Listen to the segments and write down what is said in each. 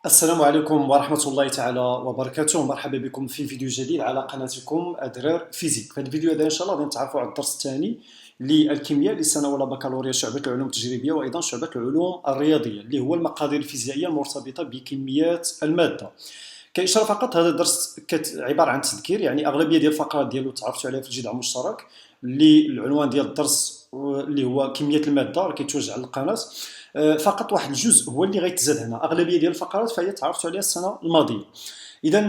السلام عليكم ورحمة الله تعالى وبركاته. مرحبا بكم في فيديو جديد على قناتكم أدرار فيزيك. في هذا الفيديو هذا إن شاء الله غادي نتعرفوا على الدرس الثاني للكيمياء للسنة الأولى بكالوريا شعبة العلوم التجريبية وأيضا شعبة العلوم الرياضية اللي هو المقادير الفيزيائية المرتبطة بكميات المادة. كإشارة فقط، هذا الدرس عبارة عن تذكير، يعني أغلبية ديال الفقرات ديالو تعرفتوا عليها في الجدع المشترك اللي العنوان ديال الدرس اللي هو كمية المادة راه كيتوجه على القناة. فقط واحد الجزء هو اللي غيتزاد هنا، أغلبية ديال الفقرات فهي تعرفتوا عليها السنة الماضية. اذا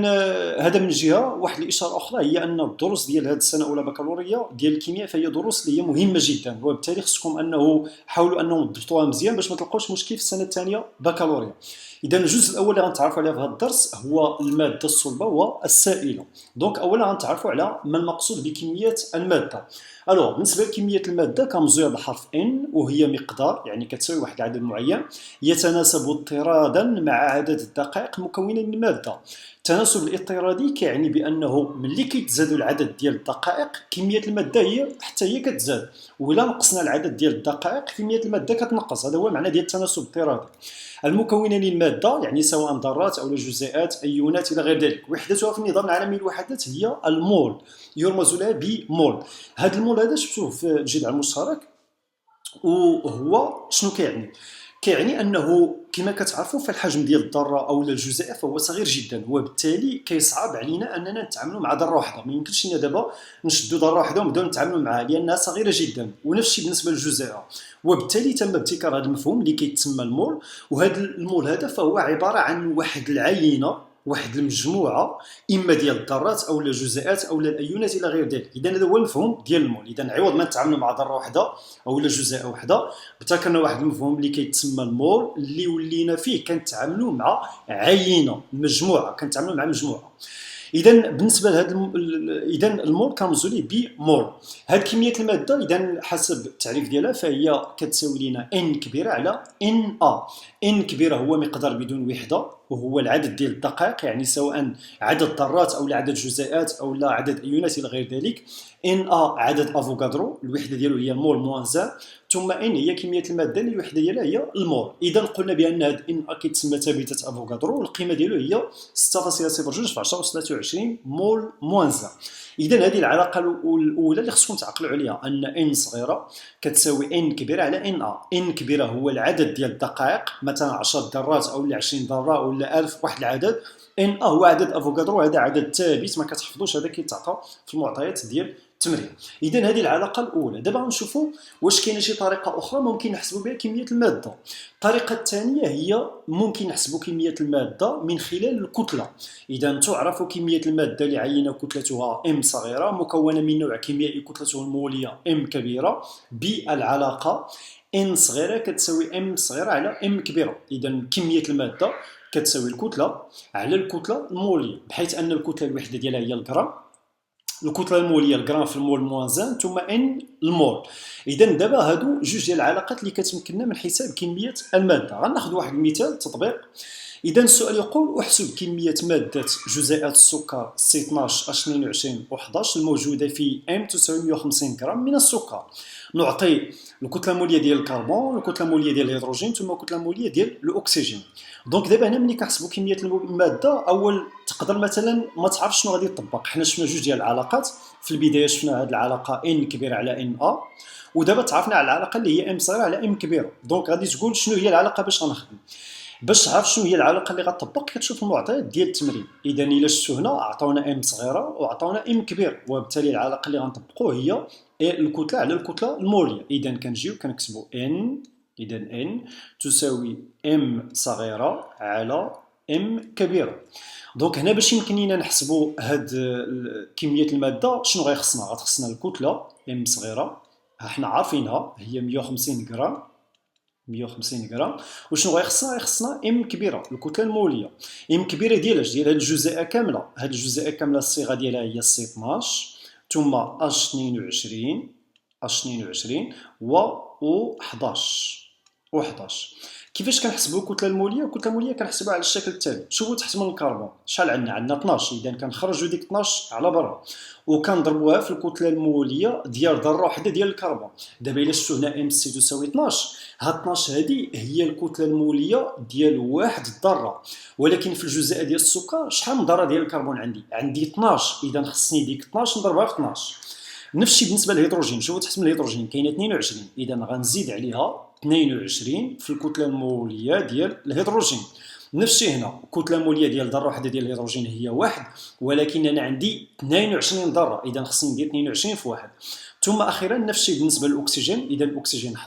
هذا من جهه. واحد الاشاره اخرى هي ان الدروس ديال هذه السنه الاولى بكالوريا ديال الكيمياء فهي دروس اللي هي مهمه جدا، وبالتالي خصكم انه حاولوا انهم تضبطوها مزيان باش ما تلقاوش مشكل في السنه الثانيه بكالوريا. اذا الجزء الاول اللي غنتعرفوا عليه في هذا الدرس هو الماده الصلبه والسائله. دونك اولا غنتعرفوا على ما المقصود بكميه الماده. الوغ بالنسبه لكميه الماده كمزويه بحرف ان، وهي مقدار يعني كتساوي واحد العدد معين يتناسب اضطرادا مع عدد الدقائق المكونه للماده. التناسب الاضطرادي كيعني بانه ملي كيتزادوا العدد ديال الدقائق كميه الماده هي حتى هي كتزاد، وإلا نقصنا العدد ديال الدقائق كميه الماده كتنقص. هذا هو المعنى ديال التناسب الاضطرادي. المكونة للمادة يعني سواء ذرات أو جزيئات أيونات إلى غير ذلك، وحدتها في النظام العالمي للوحدات هي المول، يرمز لها بمول. هذا المول هذا شفتوه في الجدع المشترك، وهو شنو كيعني؟ كيعني انه كما كتعرفوا فالحجم ديال الذره او الجزيء فهو صغير جدا، وبالتالي كيصعب علينا اننا نتعاملوا مع ذره واحده. ما يمكنش لنا دابا نشدوا ذره واحده ونبداو نتعاملوا معها لانها صغيره جدا، ونفس الشيء بالنسبه للجزيء. وبالتالي تم ابتكار هذا المفهوم اللي كيتسمى المول. وهذا المول هذا فهو عباره عن واحد العينه، واحد المجموعه اما ديال الذرات او الجزيئات او الايونات الى غير ذلك. اذا هذا هو المفهوم ديال المول. اذا عوض ما نتعاملوا مع ذره واحده او جزيئه واحده، ابتكرنا واحد المفهوم اللي كيتسمى المول، اللي ولينا فيه كنتعاملوا مع عينه، مجموعه، كنتعاملوا مع مجموعه. اذا بالنسبه لهذا اذا المول كنرمزوا ليه بمول. هذه كميه الماده اذا حسب التعريف ديالها فهي كتساوي لنا ان كبيره على ان ا. ان كبيره هو مقدار بدون وحده، وهو العدد ديال الدقائق، يعني سواء عدد الذرات او عدد الجزيئات او عدد الايونات الى غير ذلك. ان ا عدد افوكادرو، الوحده ديالو هي مول موان زان. ثم ان هي كميه الماده اللي الوحده ديالها هي المول. اذا قلنا بان هذا ان ا كيتسمى ثابته افوكادرو، والقيمه ديالو هي 6.02 في 10 23 مول موان زان. اذا هذه العلاقه الاولى اللي خصكم تعقلوا عليها، ان ان صغيره كتساوي ان كبيره على ان ا. ان كبيره هو العدد ديال الدقائق، مثلا 10 ذرات او 20 ذره ولا 1000 واحد العدد. ان ا هو عدد افوكادرو، هذا عدد ثابت ما كتحفظوش، هذا كيتعطى في المعطيات ديال التمرين. اذا هذه العلاقه الاولى. دابا غنشوفوا واش كاينه شي طريقه اخرى ممكن نحسبوا بها كميه الماده. الطريقه الثانيه هي ممكن نحسبوا كميه الماده من خلال الكتله. اذا تعرف كميه الماده لعينه كتلتها ام صغيره مكونه من نوع كيميائي كتلته الموليه ام كبيره بالعلاقه ان صغيره كتساوي ام صغيره على ام كبيره. اذا كميه الماده كتساوي الكتله على الكتله الموليه، بحيث ان الكتله الوحده ديالها هي الجرام، الكتله الموليه الجرام في المول موان زان، ثم ان المول. اذا دابا هادو جوج ديال العلاقات اللي كتمكننا من حساب كميه الماده. غناخذ واحد المثال تطبيق. اذا السؤال يقول احسب كميه ماده جزيئات السكر سي 12 22 و11 الموجوده في ام تساوي 150 غرام من السكر. نعطي الكتله الموليه ديال الكربون، الكتله الموليه ديال الهيدروجين، ثم الكتله الموليه ديال الاكسجين. دونك دابا هنا ملي كنحسبوا كميه الماده، اول تقدر مثلا ما تعرفش شنو غادي يطبق. حنا شفنا جوج ديال العلاقات في البدايه، شفنا هذه العلاقه ان كبيره على ان ا، ودابا تعرفنا على العلاقه اللي هي ام صغيره على ام كبيره. دونك غادي تقول شنو هي العلاقه باش غنخدم. باش تعرف شنو هي العلاقه اللي غتطبق كتشوف المعطيات ديال التمرين. اذا الا شفتوا هنا عطاونا ام صغيره وعطاونا ام كبير، وبالتالي العلاقه اللي غنطبقوا هي الكتله على الكتله الموليه. اذا كنجيو كنكتبوا ان، اذا ان تساوي ام صغيره على ام كبيره. دونك هنا باش يمكن لينا نحسبوا هاد كميه الماده شنو غتخصنا الكتله ام صغيره، حنا عارفينها هي 150 غرام، 150 غرام. وشنو غيخصنا ام كبيره الكتله الموليه. ام كبيره ديال ديال هاد الجزيئه كامله. هاد الجزيئه كامله الصيغه ديالها هي سي 12 ثم اش 22 اش 22 و 11 و11. كيفاش كنحسبوا الكتله الموليه؟ الكتله الموليه كنحسبوها على الشكل التالي. شوفوا تحت من الكربون شحال عندنا 12، اذا كنخرجوا ديك 12 على برا وكنضربوها في الكتله الموليه ديال ذره وحده ديال الكربون. دابا الا شفتوا هنا ام سي تساوي 12، هاد 12 هذه هي الكتله الموليه ديال واحد الذره، ولكن في الجزيئه ديال السكر شحال من ذره ديال الكربون عندي 12، اذا خصني ديك 12 نضربها في 12. نفس الشيء بالنسبه للهيدروجين. شوفوا تحت من الهيدروجين كاينه 22، اذا غنزيد عليها 22 في الكتله الموليه ديال الهيدروجين. نفس الشيء هنا، الكتله الموليه ديال ذره واحده ديال الهيدروجين هي واحد، ولكن انا عندي 22 ذره، اذا خصني ندير 22 في واحد. ثم اخيرا نفس الشيء بالنسبه للاكسجين، اذا الاكسجين 11،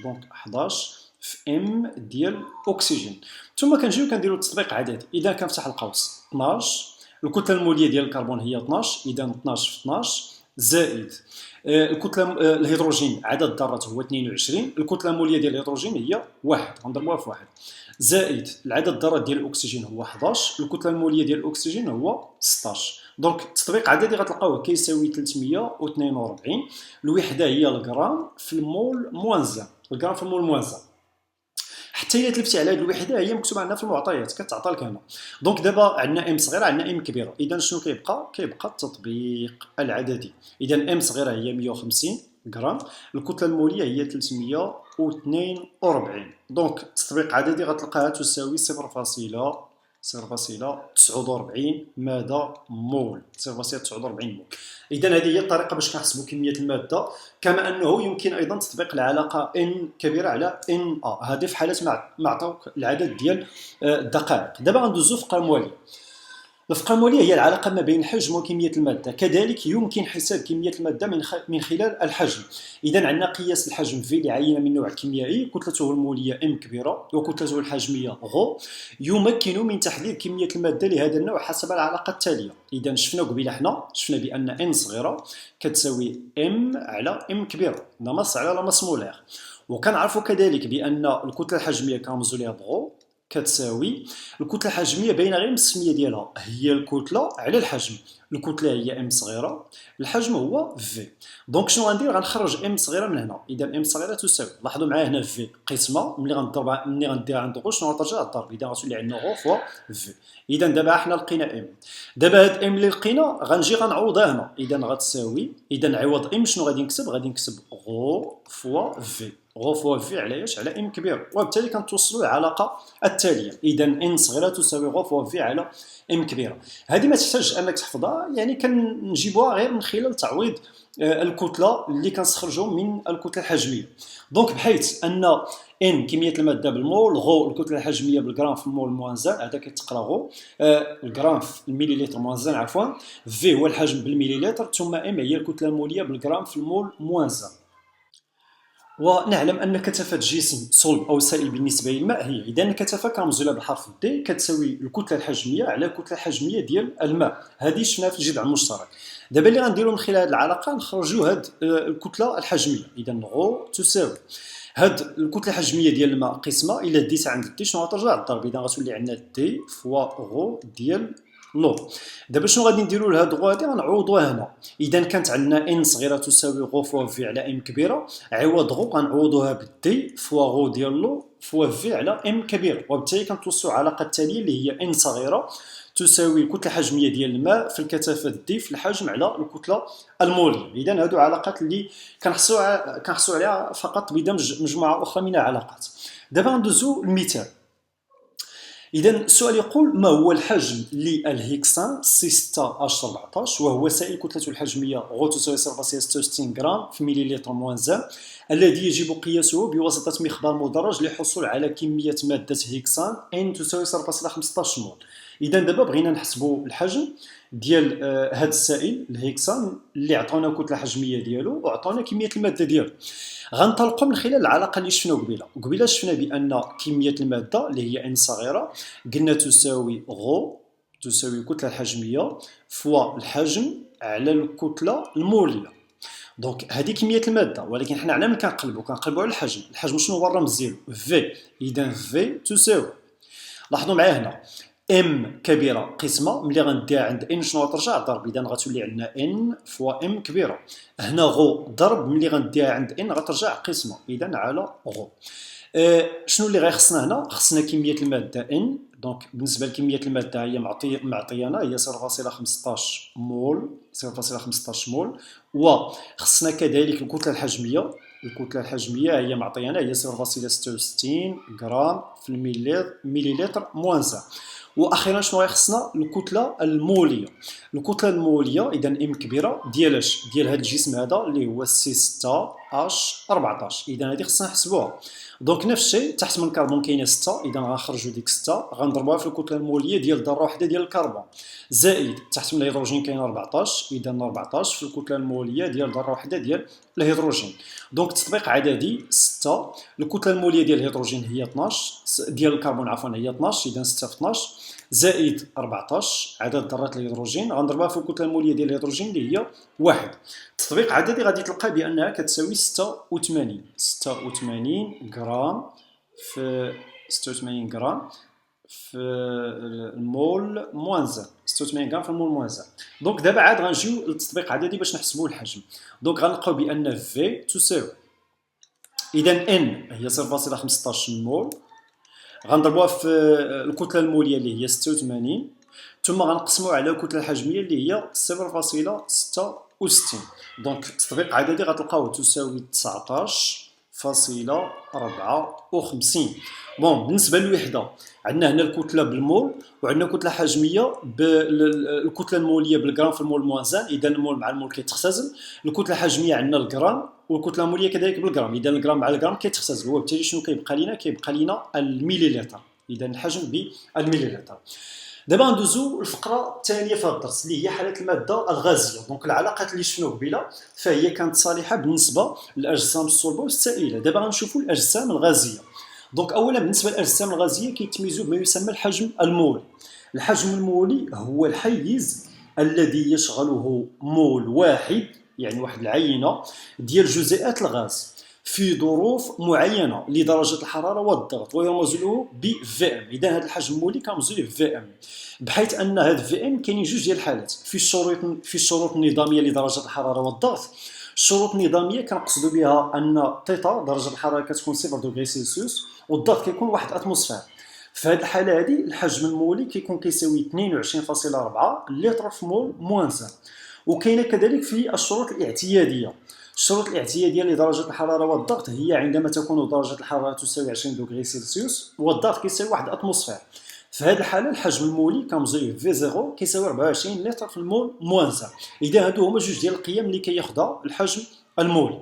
دونك 11 في ام ديال الاكسجين. ثم كنجيو كنديروا التطبيق عددي، اذا كنفتح القوس 12، الكتله الموليه ديال الكربون هي 12، اذا 12 في 12 زائد الكتله الهيدروجين عدد الذرات هو 22، الكتله الموليه ديال الهيدروجين هي 1، غنضربوها في 1 زائد العدد الذرات ديال الاكسجين هو 11، الكتله الموليه ديال الاكسجين هو 16. دونك التطبيق عددي غتلقاوه كيساوي 342. الوحده هي الغرام في المول موان 1، الغرام في المول موان 1. حتى الا تلفتي على هذه الوحده هي مكتوبه عندنا في المعطيات كتعطى لك هنا. دونك دابا عندنا ام صغيره عندنا ام كبيره، اذا شنو كيبقى التطبيق العددي. اذا ام صغيره هي 150 غرام، الكتله الموليه هي 342. دونك التطبيق العددي غتلقاها تساوي 0.49 ماذا مول، 0.49 مول. اذا هذه هي الطريقه باش كنحسبوا كميه الماده، كما انه يمكن ايضا تطبيق العلاقه ان كبيره على ان ا، هذه في حاله ما عطاوك العدد ديال الدقائق. دابا غندوزو فقره مواليه. الفقره الموليه هي العلاقه ما بين الحجم وكميه الماده، كذلك يمكن حساب كميه الماده من خلال الحجم. اذا عندنا قياس الحجم في لعينه من نوع كيميائي كتلته الموليه ام كبيره وكتلته الحجميه غ، يمكن من تحديد كميه الماده لهذا النوع حسب العلاقه التاليه. اذا شفنا قبيله شفنا بان ان صغيره كتساوي ام على ام كبيره، نمص على نمص مولير. وكنعرفوا كذلك بان الكتله الحجميه كنرمزوا لها بغو كتساوي الكتله الحجميه باينه غير من السميه ديالها، هي الكتله على الحجم. الكتله هي ام صغيره، الحجم هو في. دونك شنو غندير؟ غنخرج ام صغيره من هنا، اذا ام صغيره تساوي، لاحظوا معايا هنا في قسمه، ملي غنضربها ملي غنديرها عند غو شنو غترجع الضرب، اذا غتولي عندنا غو فوا في. اذا دابا حنا لقينا ام، دابا هاد ام اللي لقينا غنجي غنعوضها هنا، اذا غتساوي، اذا عوض ام شنو غادي نكتب؟ غادي نكتب غو فوا في، غو فوا في على ايش؟ على ام كبير. وبالتالي كنتوصلوا للعلاقه التاليه، اذا ان صغيره تساوي غو فوا في على ام كبيره. هذه ما تحتاج انك تحفظها، يعني كنجيبوها غير من خلال تعويض الكتله اللي كنستخرجوا من الكتله الحجميه. دونك بحيث ان ان كميه الماده بالمول، غو الكتله الحجميه بالغرام في المول موان زان، هذا كيتقرا غو الغرام في المليلتر موان زان عفوا، في هو الحجم بالمليلتر، ثم ام هي الكتله الموليه بالغرام في المول موان زان. ونعلم ان كثافه جسم صلب او سائل بالنسبه للماء هي، اذا الكثافه كنرمزوا لها بالحرف دي كتساوي الكتله الحجميه على الكتله الحجميه ديال الماء، هذه شفناها في الجذع المشترك. دابا اللي غنديروا من خلال هذه العلاقه نخرجوا هذه الكتله الحجميه، اذا غو تساوي هاد الكتله الحجميه ديال الماء قسمه، الا ديتها عند دي شنو غترجع الضرب، اذا غتولي عندنا دي فوا غو ديال لو. دابا شنو غادي نديروا لهاد غو هادي؟ غنعوضوها هنا، اذا كانت عندنا ان صغيره تساوي غو فوا في على ام كبيره، عوض غو غنعوضوها بالدي فوا غو ديال لو فوا في على ام كبيره. وبالتالي كنتوصلوا العلاقه التاليه اللي هي ان صغيره تساوي الكتله الحجميه ديال الماء في الكثافه دي في الحجم على الكتله الموليه. اذا هادو علاقات اللي كنحصلوا عليها فقط بدمج مجموعه اخرى من العلاقات. دابا غندوزو المثال. إذا السؤال يقول ما هو الحجم للهكسان C6H14 وهو سائل كتلته الحجمية غو تساوي 0.66 غرام في مليلتر موان زان، الذي يجب قياسه بواسطة مخبار مدرج للحصول على كمية مادة هكسان N تساوي 0.15 مول. إذا دابا بغينا نحسبوا الحجم ديال هذا السائل الهكسان اللي عطاونا الكتله الحجميه ديالو وعطاونا كميه الماده ديالو. غنطلقوا من خلال العلاقه اللي شفنا قبيله شفنا بان كميه الماده اللي هي ان صغيره قلنا تساوي غو تساوي الكتله الحجميه فوا الحجم على الكتله الموليه. دونك هذه كميه الماده، ولكن حنا على من كنقلبوا على الحجم. الحجم شنو هو الرمز ديالو؟ في. اذا في تساوي، لاحظوا معايا هنا ام كبيره قسمه، ملي غنديها عند ان شنو غترجع ضرب، اذا غتولي عندنا ان فوا ام كبيره. هنا غو ضرب، ملي غنديها عند ان غترجع قسمه، اذا على غو. شنو اللي غيخصنا هنا؟ خصنا كميه الماده ان. دونك بالنسبه لكميه الماده هي معطيانا هي 0.15 مول، 0.15 مول. وخصنا كذلك الكتله الحجميه. الكتله الحجميه هي معطيانا هي 0.66 غرام في المليلتر موان 1. واخيرا شنو غيخصنا؟ الكتله الموليه. الكتله الموليه اذا ام كبيره ديال ديال هذا الجسم هذا اللي هو سي 6 اش 14. اذا هذه خصنا نحسبوها. دونك نفس الشيء تحت من الكربون كاينه 6، اذا غنخرجوا ديك 6 غنضربوها في الكتله الموليه ديال ذره واحده ديال الكربون، زائد تحت من الهيدروجين كاين 14، اذا 14 في الكتله الموليه ديال ذره واحده ديال الهيدروجين. دونك تطبيق عددي 6. الكتله الموليه ديال الهيدروجين هي 12 ديال الكربون عفوا هي 12، اذا 6 في 12 زائد 14 عدد ذرات الهيدروجين غنضربها في الكتله الموليه ديال الهيدروجين اللي هي 1. تطبيق عددي غادي تلقى بانها كتساوي 86 غرام في 86 غرام في المول موان 1. 86 غرام في المول موان 1. دونك دابا عاد غنجيو للتطبيق عددي باش نحسبوا الحجم. دونك غنلقاو بان في تساوي اذا ان هي 0.15 مول، غنضربوها في الكتله الموليه اللي هي 86، ثم غنقسموها على الكتله الحجميه اللي هي 0.66. دونك تطبيق عددي غتلقاوه تساوي 19.54. بون بالنسبه للوحده عندنا هنا الكتله بالمول وعندنا كتله حجميه بالكتله الموليه بالغرام في المول موان 1. اذا المول مع المول كيتختزل. الكتله الحجميه عندنا الغرام والكتله الموليه كذلك بالغرام، اذا الغرام مع الغرام كيتختزل. وبالتالي شنو كيبقى لنا؟ كيبقى لنا المليلتر، اذا الحجم بالمليلتر. دابا ندوزو الفقره الثانيه في هذا الدرس اللي هي حاله الماده الغازيه. دونك العلاقات اللي شفنا قبيله فهي كانت صالحه بالنسبه للاجسام الصلبه والسائله. دابا غنشوفوا الاجسام الغازيه. دونك اولا بالنسبه للاجسام الغازيه كيتميزوا بما يسمى الحجم المولي. الحجم المولي هو الحيز الذي يشغله مول واحد، يعني واحد العينه ديال جزيئات الغاز في ظروف معينه لدرجه الحراره والضغط، ويرمز له ب في ام. اذا هذا الحجم المولي كنرمزوا له في ام، بحيث ان هذا في ام كاينين جوج ديال الحالات. في الشروط النظاميه لدرجه الحراره والضغط. الشروط النظاميه كنقصدوا بها ان تيتا درجه الحراره كتكون 0 دوغري سلسيوس والضغط كيكون 1 اتموسفير. في هذه الحاله هذه الحجم المولي كيكون كيساوي 22.4 لتر في مول موان 1. وكاينه كذلك في الشروط الاعتياديه. الشروط الاعتياديه لدرجه الحراره والضغط هي عندما تكون درجه الحراره تساوي 20 دوغري سلسيوس والضغط كيساوي 1 اتموسفير. في هذه الحاله الحجم المولي كنرمزوا في 0 كيساوي 24 لتر في المول موان 1. اذا هادو هما جوج ديال القيم اللي كياخذها الحجم المولي.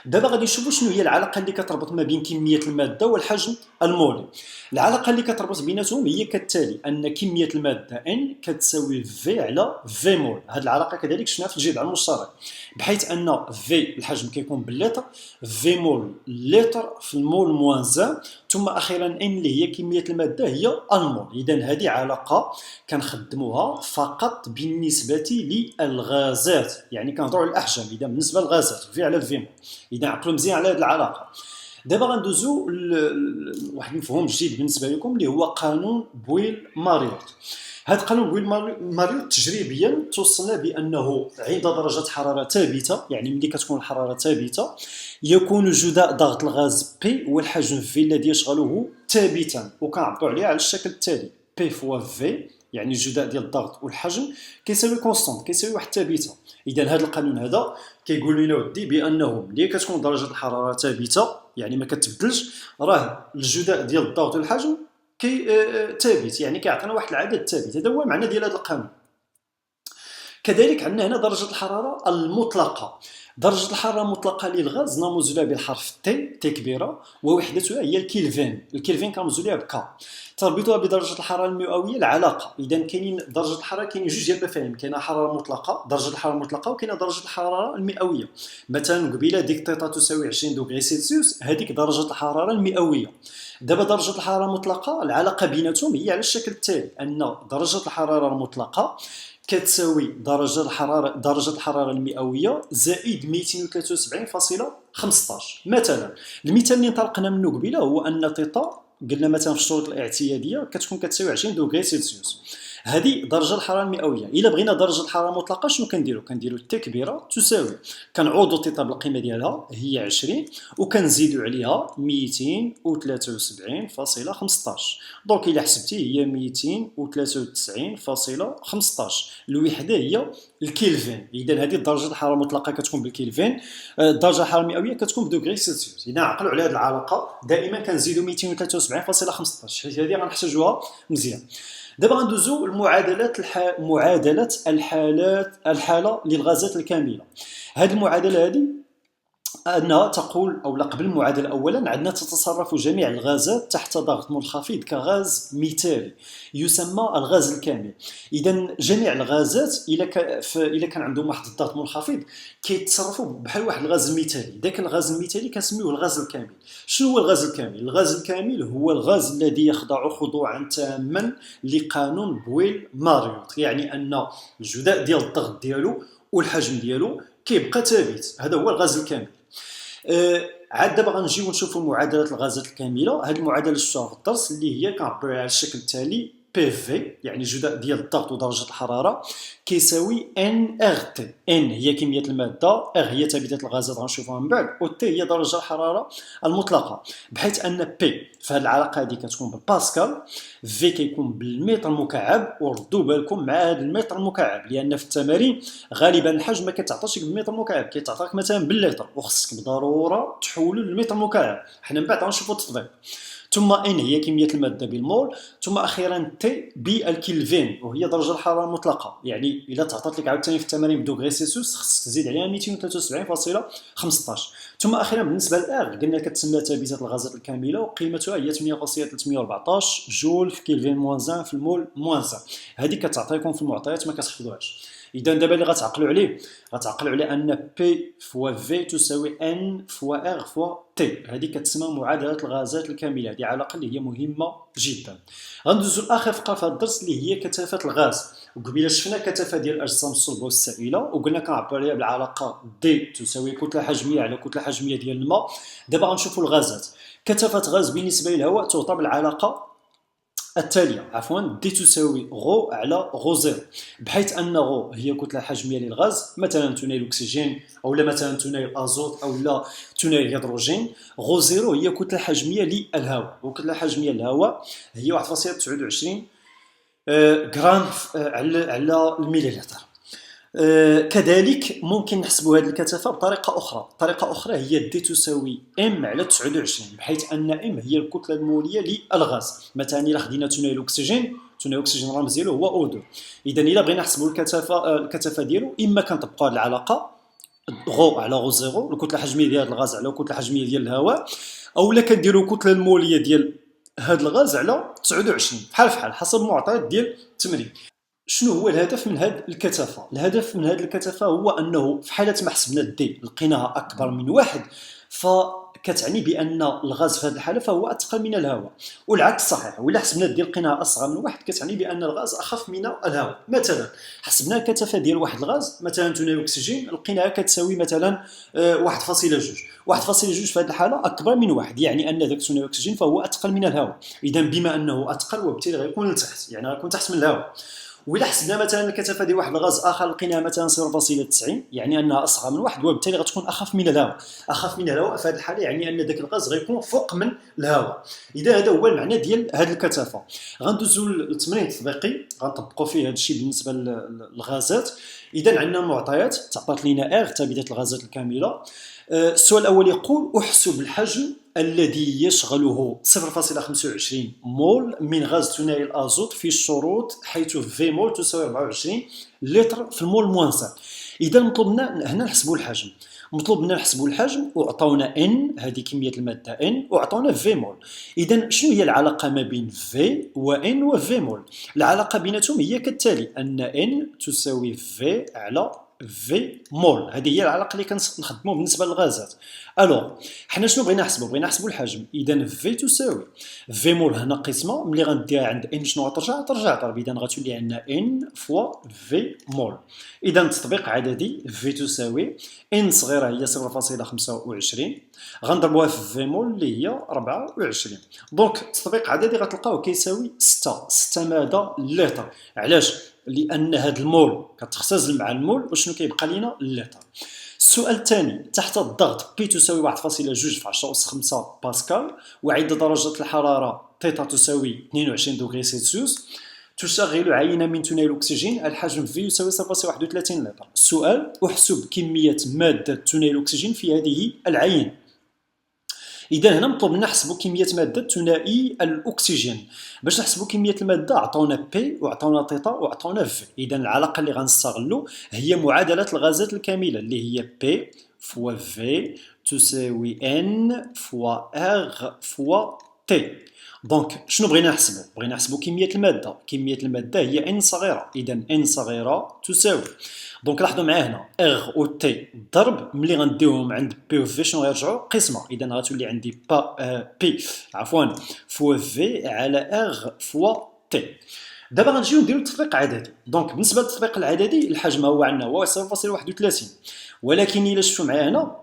دابا غادي نشوفوا شنو هي العلاقه اللي كتربط ما بين كميه الماده والحجم المولي. العلاقه اللي كتربط بيناتهم هي كالتالي: ان كميه الماده ان كتساوي في على في مول. هذه العلاقه كذلك شفناها في الجذع المشترك، بحيث ان في الحجم كيكون باللتر، في مول لتر في المول موان 1، ثم اخيرا ان اللي هي كميه الماده هي المول. اذا هذه علاقه كنخدموها فقط بالنسبه للغازات، يعني كنهضروا على الاحجام. اذا بالنسبه للغازات في على في مول. اذا عقلوا مزيان على هذه العلاقه. دابا غندوزو لواحد المفهوم جديد بالنسبه لكم اللي هو قانون بويل ماريوت. هذا قانون بويل ماريوت تجريبيا توصلنا بانه عند درجه حراره ثابته، يعني ملي كتكون الحراره ثابته يكون جداء ضغط الغاز بي والحجم في الذي يشغله ثابتا، وكنعبروا عليه على الشكل التالي: بي فوا في، يعني الجداء ديال الضغط والحجم كيساوي كونستانت، كيساوي واحد ثابته. اذا هذا القانون هذا كيقول لنا ودي بانه ملي كتكون درجه الحراره ثابته يعني ما كتبدلش، راه الجداء ديال الضغط والحجم ثابت، يعني كيعطينا واحد العدد ثابت. هذا هو المعنى ديال هذا القانون. كذلك عندنا هنا درجه الحراره المطلقه. درجه الحراره المطلقه للغاز نرمز لها بالحرف تي كبيره، ووحدتها هي الكلفين. الكلفين كنرمزوا لها بكا. تربطها بدرجه الحراره المئويه العلاقه. اذا كاينين درجه الحراره كاينين جوج ديال المفاهيم: كاينه حراره مطلقه، درجه الحراره المطلقه، وكاينه درجه الحراره المئويه. مثلا قبيله ديك تيتا تساوي 20 دوغري سلسيوس، هذيك درجه الحراره المئويه. دابا درجه الحراره المطلقه العلاقه بيناتهم هي على الشكل التالي: ان درجه الحراره المطلقه كتساوي درجه الحراره المئويه زائد 273.15. مثلا المثال اللي انطلقنا منه قبيله هو ان تيتا قلنا مثلا في الشروط الاعتياديه كتكون كتساوي 20 دوغري سلسيوس. هذه درجه الحراره المئويه. الا بغينا درجه الحراره المطلقه شنو كنديروا تي كبيره تساوي، كنعوضوا تيطاب القيمه ديالها هي 20 وكنزيدوا عليها 273.15. دونك الا حسبتي هي 293.15. الوحده هي الكلفين. اذا هذه درجه الحراره المطلقه كتكون بالكلفين، الدرجه الحراره المئويه كتكون بدوغري سلسيوس. اذا عقلوا على هذه العلاقه دائما كنزيدوا 273.15، حيت هذه غنحتاجوها مزيان. دابا غندوزو لمعادله الحاله للغازات الكامله. هذه المعادله هذه أنها تقول، أو لا قبل المعادلة أولا، عندنا تتصرف جميع الغازات تحت ضغط منخفض كغاز مثالي يسمى الغاز الكامل. إذا جميع الغازات إلا كان عندهم واحد الضغط منخفض كيتصرفوا بحال واحد الغاز المثالي. ذاك الغاز المثالي كنسميوه الغاز الكامل. شنو هو الغاز الكامل؟ الغاز الكامل هو الغاز الذي يخضع خضوعا تاما لقانون بويل ماريوت، يعني أن الجداء ديال الضغط ديالو والحجم ديالو كيبقى ثابت. هذا هو الغاز الكامل. عاد دابا غنجيو نشوفوا معادله الغازات الكامله. هذه المعادله شفتوها في الدرس، اللي هي كنعبروا على الشكل التالي: بي في يعني جداء ديال الضغط ودرجه الحراره كيساوي ان ار تي. ان هي كميه الماده، ار هي ثابته الغازات غنشوفوها من بعد، و تي هي درجه الحراره المطلقه. بحيث ان بي في هذه العلاقه هذه كتكون بالباسكال، في كيكون بالمتر المكعب. وردوا بالكم مع هذا المتر المكعب، لان في التمارين غالبا الحجم ما كيتعطاش بالمتر المكعب، كيتعطاك مثلا باللتر، وخصك بالضروره تحولوا للمتر المكعب. حنا من بعد غنشوفوا التطبيق. ثم ان هي كميه الماده بالمول، ثم اخيرا تي بالكلفين وهي درجه الحراره المطلقه. يعني الا تعطات لك عاوتاني في التمارين بدوغري سلسيوس خصك تزيد عليها 273.15. ثم اخيرا بالنسبه للار قلنا كتسمى ثابته الغازات الكامله وقيمتها هي 8.314 جول في كلفين موان 1 في المول موان 1. هذه كتعطيكم في المعطيات ما كتحفظوهاش. اذا دابا اللي غتعقلوا على ان بي فوا في تساوي ان فوا ار فوا تي. هذه كتسمى معادله الغازات الكامله. هذه علاقه اللي هي مهمه جدا. غندوزو لاخر فقره في هذا الدرس اللي هي كثافه الغاز. وقبيله شفنا كثافه ديال الاجسام الصلبه والسائله وقلنا كنعبر عليها بالعلاقه دي تساوي كتله حجميه على كتله حجميه ديال الماء. دابا غنشوفوا الغازات. كثافه غاز بالنسبه للهواء تعطى بالعلاقه التالية، دي تساوي غو على غو زيرو، بحيث أن غو هي كتلة حجمية للغاز، مثلا ثنائي الأكسجين أو لا مثلا ثنائي الأزوت أو لا ثنائي الهيدروجين. غو زيرو هي كتلة حجمية للهواء، وكتلة حجمية للهواء هي 1.29 غرام على المليلتر. كذلك ممكن نحسبوا هذه الكثافه بطريقه اخرى. طريقه اخرى هي دي تساوي ام على 29، بحيث ان ام هي الكتله الموليه للغاز. مثلا الا خدينا ثنائي الاكسجين الرمز ديالو هو او 2. اذا الا بغينا نحسبوا الكثافه ديالو، اما كنطبقوا هذه العلاقه غو على غو زيرو، الكتله الحجميه ديال الغاز على الكتله الحجميه ديال الهواء، اولا كنديروا الكتله الموليه ديال هذا الغاز على 29 بحال حسب المعطيات ديال التمرين. شنو هو الهدف من هذه الكثافه؟ الهدف من هذه الكثافه هو انه في حاله ما حسبنا الدي لقيناها اكبر من واحد، فكتعني بان الغاز في هذه الحاله فهو اثقل من الهواء، والعكس صحيح. وإلا حسبنا الدي لقيناها اصغر من واحد كتعني بان الغاز اخف من الهواء. مثلا حسبنا الكثافه ديال واحد الغاز، مثلا ثنائي الاكسجين، لقيناها كتساوي مثلا 1.2. 1.2 في هذه الحاله اكبر من واحد، يعني ان ذاك ثنائي الاكسجين فهو اثقل من الهواء. اذا بما انه اثقل وبالتالي غيكون لتحت، يعني غيكون تحت من الهواء. وإلا حسبنا مثلا الكثافه ديال واحد الغاز اخر لقيناها مثلا 0.9، يعني انها اصغر من واحد وبالتالي غتكون اخف من الهواء. اخف من الهواء في هذه الحاله يعني ان ذاك الغاز غيكون فوق من الهواء. اذا هذا هو المعنى ديال هذه الكثافه. غندوزو للتمرين التطبيقي غنطبقوا فيه هذا الشيء بالنسبه للغازات. اذا عندنا معطيات تعطات لنا ار ثابته الغازات الكامله. السؤال الاول يقول: احسب الحجم الذي يشغله 0.25 مول من غاز ثنائي الازوت في الشروط حيث في مول تساوي 24 لتر في المول موان 1. اذا مطلوب منا هنا نحسبوا الحجم. مطلوب منا نحسبوا الحجم وعطاونا ان، هذه كميه الماده ان، وعطاونا في مول. اذا شنو هي العلاقه ما بين في وان وفي مول؟ العلاقه بيناتهم هي كالتالي: ان ان تساوي في على في مول. هذه هي العلاقه اللي كنخدموا بالنسبه للغازات. الوغ حنا شنو بغينا نحسبوا؟ بغينا نحسبوا الحجم. اذا في تساوي في مول هنا قسمه ملي غنديها عند ان شنو غترجع؟ ترجع ضرب. اذا غتولي عندنا ان فوا في مول. اذا تطبيق عددي في تساوي ان صغيره هي 0.25 غنضربوها في مول اللي هي 24. دونك تطبيق عددي غتلقاوه كيساوي 6 ماذا؟ لتر. علاش؟ لان هاد المول كتختزل مع المول وشنو كيبقى لينا؟ اللتر. السؤال الثاني تحت الضغط بي تساوي 1.2 في 10 أس 5 باسكال وعند درجة الحرارة تيتا تساوي 22 دوغري سلسيوس تشغل عينة من ثاني الأكسجين الحجم في يساوي 0.31 لتر. السؤال احسب كمية مادة ثاني الأكسجين في هذه العينة. اذا هنا مطلوب منا نحسبوا كميه ماده ثنائي الاكسجين. باش نحسبوا كميه الماده عطاونا بي وعطاونا تيتا وعطاونا في. اذا العلاقه اللي غنستغلوا هي معادله الغازات الكامله اللي هي بي فوا في تساوي ان فوا ار فوا تي. دونك شنو بغينا نحسبوا؟ بغينا نحسبوا كميه الماده. كميه الماده هي ان صغيره. اذا ان صغيره تساوي دونك لاحظوا معايا هنا ار و تي ضرب ملي غنديوهم عند بي و في شنو غيرجعوا؟ قسمه. اذا غتولي عندي بي فوا في على ار فوا تي. دابا غنجيو نديرو التطبيق العددي. دونك بالنسبه للتطبيق العددي الحجم هو عندنا هو 0.31 ولكن الا شفتوا معايا هنا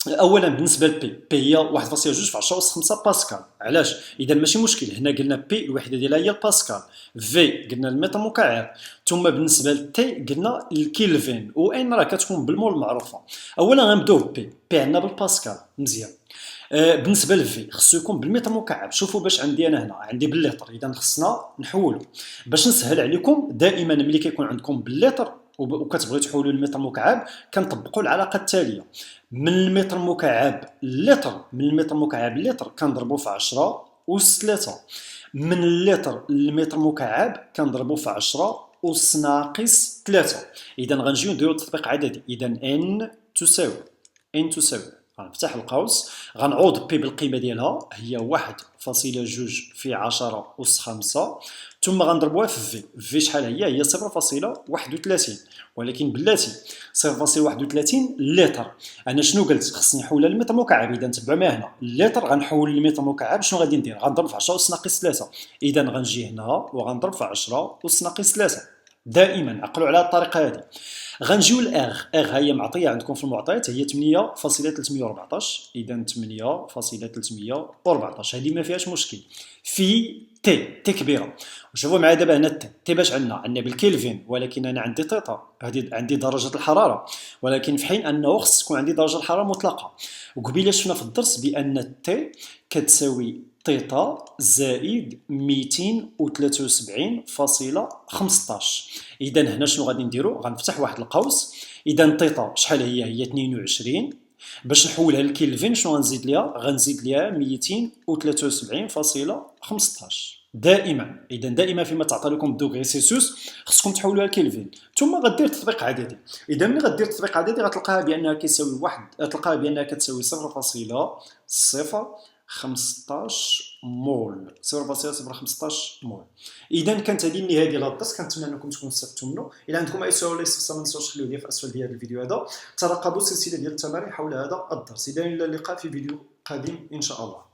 اولا بالنسبه لبي هي 1.2 في 10 أس 5 باسكال. علاش؟ اذا ماشي مشكل. هنا قلنا بي الوحده ديالها هي الباسكال، في قلنا المتر مكعب، ثم بالنسبه لتي قلنا الكيلفين، وان راه كتكون بالمول معروفه. اولا غنبداو بي عندنا بالباسكال مزيان. بالنسبه لفي خصو يكون بالمتر مكعب. شوفوا باش عندي انا هنا عندي باللتر، اذا خصنا نحولوا. باش نسهل عليكم دائما ملي كيكون عندكم باللتر وكتبغيو تحولوا للمتر مكعب كنطبقوا العلاقه التاليه: من المتر مكعب لتر، من المتر مكعب لتر كنضربوا في 10 أس 3، من اللتر للمتر مكعب كنضربوا في 10 أس ناقص 3. اذا غنجيو نديرو تطبيق عددي. اذا ان تساوي غنفتح القوس، غنعوض بي بالقيمه ديالها هي 1.2 في 10 أس 5، ثم غنضربوها في في شحال هي 0.31 ولكن بلاتي 0.31 لتر. انا شنو قلت؟ خصني نحولها للمتر مكعب. اذا تبعوا معايا هنا اللتر غنحول للمتر مكعب. شنو غادي ندير؟ غنضرب في 10 أس ناقص 3. اذا غنجي هنا وغنضرب في 10 أس ناقص 3. دائما عقلوا على الطريقه هذه. غنجيو الاغ هي معطيه عندكم في المعطيات هي 8.314. اذا 8.314 هذه ما فيهاش مشكل. في تي كبيره. وشوفوا معايا دابا هنا تي باش عندنا بالكلفين، ولكن انا عندي تيتا، هذه عندي درجه الحراره، ولكن في حين انه خص تكون عندي درجه الحراره مطلقه. وقبيله شفنا في الدرس بان التي كتساوي تيتا زائد 273.15. اذا هنا شنو غادي نديرو؟ غنفتح واحد القوس. اذا تيتا شحال هي 22. باش نحولها للكلفين شنو غنزيد ليها؟ غنزيد ليها 273.15 دائما. اذا دائما فيما تعطى لكم الدوغري سلسيوس خصكم تحولوها لكلفين، ثم غدير تطبيق عددي. اذا ملي غدير تطبيق عددي غتلقاها بانها كيساوي تلقاها بانها كتساوي 0.015 مول، 0.015 مول. اذا كانت هذه النهايه ديال هذا الدرس. كنتمنى انكم تكونوا استفدتوا منه. الا عندكم اي سؤال ولا استفسار ما تنساوش تخليوه لي في اسفل ديال الفيديو هذا. ترقبوا سلسله ديال التمارين حول هذا الدرس. اذا الى اللقاء في فيديو قادم ان شاء الله.